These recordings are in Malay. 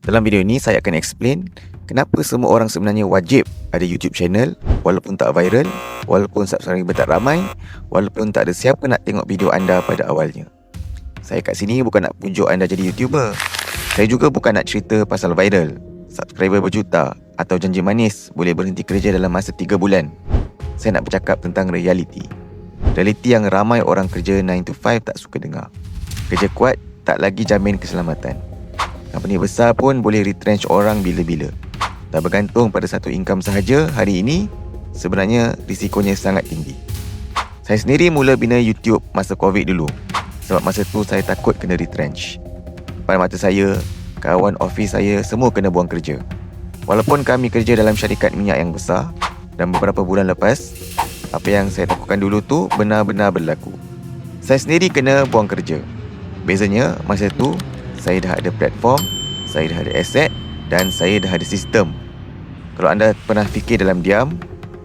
Dalam video ini saya akan explain kenapa semua orang sebenarnya wajib ada YouTube channel walaupun tak viral, walaupun subscriber tak ramai, walaupun tak ada siapa nak tengok video anda pada awalnya. Saya kat sini bukan nak pujuk anda jadi YouTuber. Saya juga bukan nak cerita pasal viral, subscriber berjuta atau janji manis boleh berhenti kerja dalam masa 3 bulan. Saya nak bercakap tentang realiti. Realiti yang ramai orang kerja 9 to 5 tak suka dengar. Kerja kuat tak lagi jamin keselamatan. Company besar pun boleh retrench orang bila-bila. Tak bergantung pada satu income sahaja hari ini, sebenarnya risikonya sangat tinggi. Saya sendiri mula bina YouTube masa COVID dulu. Sebab masa tu saya takut kena retrench. Pada mata saya, kawan office saya semua kena buang kerja. Walaupun kami kerja dalam syarikat minyak yang besar, dan beberapa bulan lepas, apa yang saya takutkan dulu tu benar-benar berlaku. Saya sendiri kena buang kerja. Bezanya masa tu saya dah ada platform, saya dah ada aset dan saya dah ada sistem. Kalau anda pernah fikir dalam diam,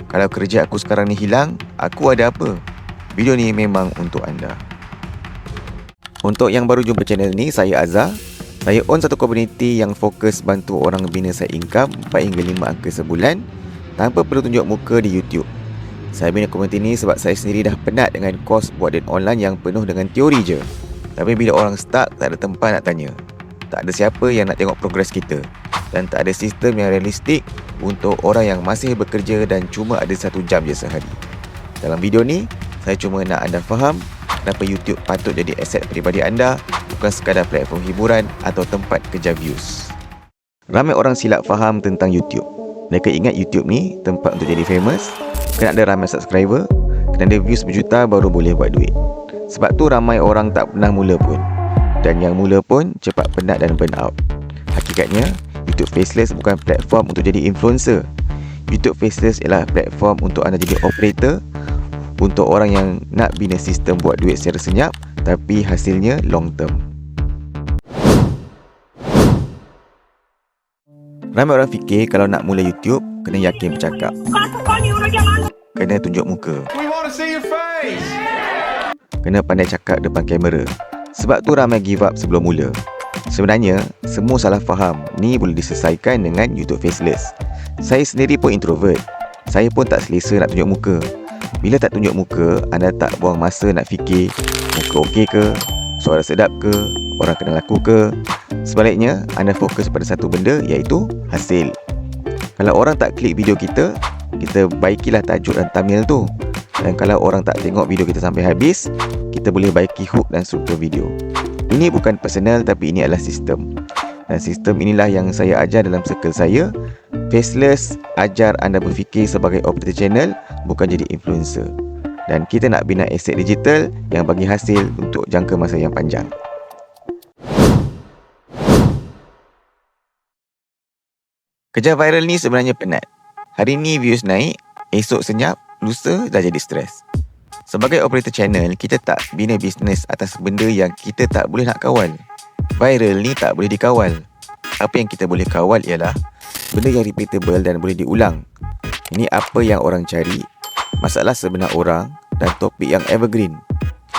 kalau kerja aku sekarang ni hilang, aku ada apa? Video ni memang untuk anda. Untuk yang baru jumpa channel ni, saya Azhar. Saya own satu community yang fokus bantu orang bina side income 4 hingga 5 angka sebulan tanpa perlu tunjuk muka di YouTube. Saya bina community ni sebab saya sendiri dah penat dengan kos buat dan online yang penuh dengan teori je. Tapi bila orang stuck, tak ada tempat nak tanya. Tak ada siapa yang nak tengok progres kita. Dan tak ada sistem yang realistik untuk orang yang masih bekerja dan cuma ada 1 jam je sehari. Dalam video ni, saya cuma nak anda faham kenapa YouTube patut jadi aset peribadi anda, bukan sekadar platform hiburan atau tempat kejar views. Ramai orang silap faham tentang YouTube. Mereka ingat YouTube ni tempat untuk jadi famous, kena ada ramai subscriber, kena ada views berjuta baru boleh buat duit. Sebab tu ramai orang tak pernah mula pun. Dan yang mula pun cepat penat dan burn out. Hakikatnya, YouTube Faceless bukan platform untuk jadi influencer. YouTube Faceless ialah platform untuk anda jadi operator, untuk orang yang nak bina sistem buat duit secara senyap, tapi hasilnya long term. Ramai orang fikir kalau nak mula YouTube, kena yakin bercakap, kena tunjuk muka, kena pandai cakap depan kamera. Sebab tu ramai give up sebelum mula. Sebenarnya, semua salah faham ni boleh diselesaikan dengan YouTube Faceless. Saya sendiri pun introvert. Saya pun tak selesa nak tunjuk muka. Bila tak tunjuk muka, anda tak buang masa nak fikir muka okey ke, suara sedap ke, orang kenal aku ke. Sebaliknya, anda fokus pada satu benda, iaitu hasil. Kalau orang tak klik video kita, kita baikilah tajuk dan thumbnail tu. Dan kalau orang tak tengok video kita sampai habis, kita boleh baiki hook dan struktur video. Ini bukan personal, tapi ini adalah sistem. Dan sistem inilah yang saya ajar dalam circle saya. Faceless ajar anda berfikir sebagai operator channel, bukan jadi influencer. Dan kita nak bina aset digital yang bagi hasil untuk jangka masa yang panjang. Kerja viral ni sebenarnya penat. Hari ni views naik, esok senyap, lusa dah jadi stres. Sebagai operator channel, kita tak bina bisnes atas benda yang kita tak boleh nak kawal. Viral ni tak boleh dikawal. Apa yang kita boleh kawal ialah benda yang repeatable dan boleh diulang. Ini apa yang orang cari, masalah sebenar orang dan topik yang evergreen.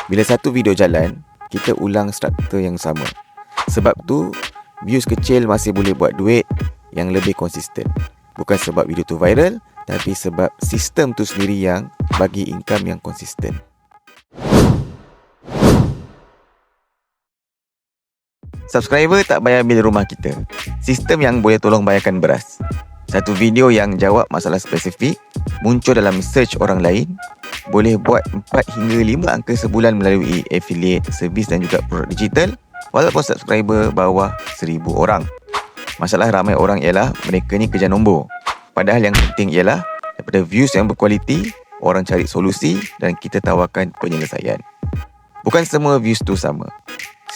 Bila satu video jalan, kita ulang struktur yang sama. Sebab tu, views kecil masih boleh buat duit yang lebih konsisten. Bukan sebab video tu viral, tapi sebab sistem tu sendiri yang bagi income yang konsisten. Subscriber tak bayar bil rumah kita. Sistem yang boleh tolong bayarkan beras. Satu video yang jawab masalah spesifik, muncul dalam search orang lain, boleh buat 4 hingga 5 angka sebulan melalui affiliate, servis dan juga produk digital, walaupun subscriber bawah 1000 orang. Masalah ramai orang ialah mereka ni kejar nombor. Padahal yang penting ialah daripada views yang berkualiti, orang cari solusi dan kita tawarkan penyelesaian. Bukan semua views tu sama.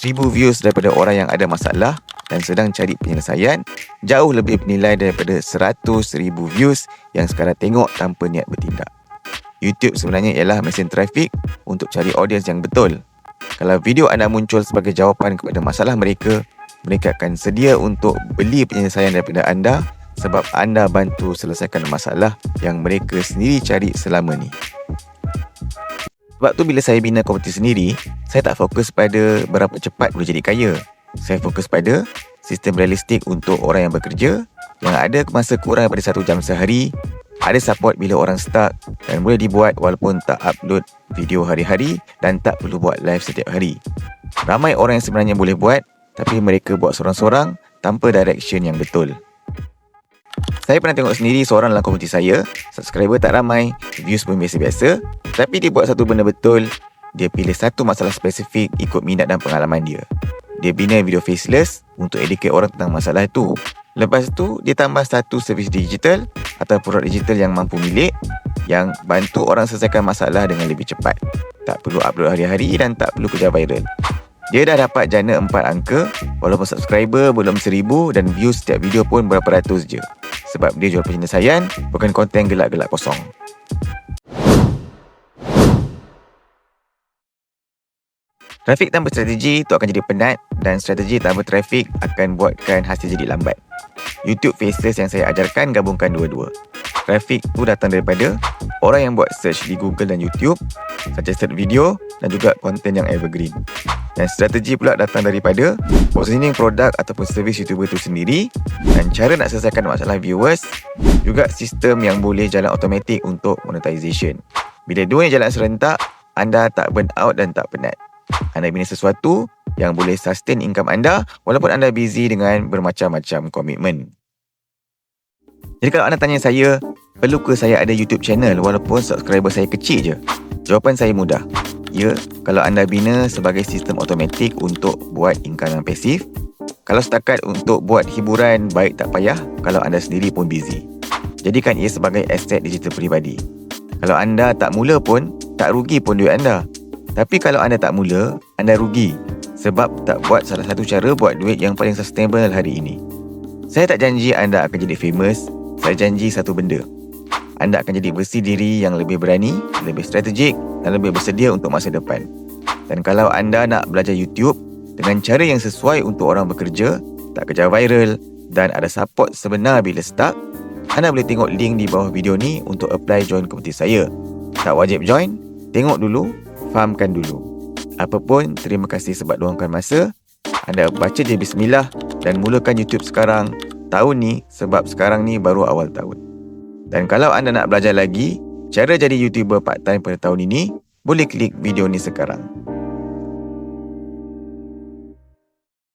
1000 views daripada orang yang ada masalah dan sedang cari penyelesaian jauh lebih bernilai daripada 100,000 views yang sekadar tengok tanpa niat bertindak. YouTube sebenarnya ialah mesin trafik untuk cari audiens yang betul. Kalau video anda muncul sebagai jawapan kepada masalah mereka, mereka akan sedia untuk beli penyelesaian daripada anda sebab anda bantu selesaikan masalah yang mereka sendiri cari selama ni. Sebab tu bila saya bina komuniti sendiri, saya tak fokus pada berapa cepat boleh jadi kaya. Saya fokus pada sistem realistik untuk orang yang bekerja, yang ada masa kurang daripada 1 jam sehari, ada support bila orang stuck dan boleh dibuat walaupun tak upload video hari-hari dan tak perlu buat live setiap hari. Ramai orang yang sebenarnya boleh buat, tapi mereka buat sorang-sorang tanpa direction yang betul. Saya pernah tengok sendiri seorang dalam komuniti saya, subscriber tak ramai, views pun biasa-biasa, tapi dia buat satu benda betul. Dia pilih satu masalah spesifik ikut minat dan pengalaman dia. Dia bina video faceless untuk educate orang tentang masalah itu. Lepas tu, dia tambah satu servis digital atau produk digital yang mampu milik, yang bantu orang selesaikan masalah dengan lebih cepat. Tak perlu upload hari-hari dan tak perlu kejar viral. Dia dah dapat jana 4 angka, walaupun subscriber belum 1000 dan views setiap video pun berapa ratus je. Sebab dia jual penyelesaian, bukan konten gelak-gelak kosong. Trafik tanpa strategi tu akan jadi penat dan strategi tanpa trafik akan buatkan hasil jadi lambat. YouTube Faceless yang saya ajarkan gabungkan dua-dua. Trafik tu datang daripada orang yang buat search di Google dan YouTube, suggested video dan juga konten yang evergreen. Dan strategi pula datang daripada positioning produk ataupun servis YouTuber tu sendiri dan cara nak selesaikan masalah viewers, juga sistem yang boleh jalan automatik untuk monetization. Bila dua ni jalan serentak, anda tak burn out dan tak penat. Anda bina sesuatu yang boleh sustain income anda walaupun anda busy dengan bermacam-macam komitmen. Jadi kalau anda tanya saya, perlu ke saya ada YouTube channel walaupun subscriber saya kecil je? Jawapan saya mudah. Ya, kalau anda bina sebagai sistem automatik untuk buat income yang pasif. Kalau setakat untuk buat hiburan, baik tak payah kalau anda sendiri pun busy. Jadikan ia sebagai aset digital peribadi. Kalau anda tak mula pun, tak rugi pun duit anda. Tapi kalau anda tak mula, anda rugi sebab tak buat salah satu cara buat duit yang paling sustainable hari ini. Saya tak janji anda akan jadi famous, saya janji satu benda. Anda akan jadi bersih diri yang lebih berani, lebih strategik dan lebih bersedia untuk masa depan. Dan kalau anda nak belajar YouTube dengan cara yang sesuai untuk orang bekerja, tak kejar viral dan ada support sebenar bila stuck, anda boleh tengok link di bawah video ni untuk apply join komuniti saya. Tak wajib join, tengok dulu, fahamkan dulu. Apapun, terima kasih sebab luangkan masa. Anda baca je bismillah dan mulakan YouTube sekarang, tahun ni, sebab sekarang ni baru awal tahun. Dan kalau anda nak belajar lagi cara jadi YouTuber part time pada tahun ini, boleh klik video ni sekarang.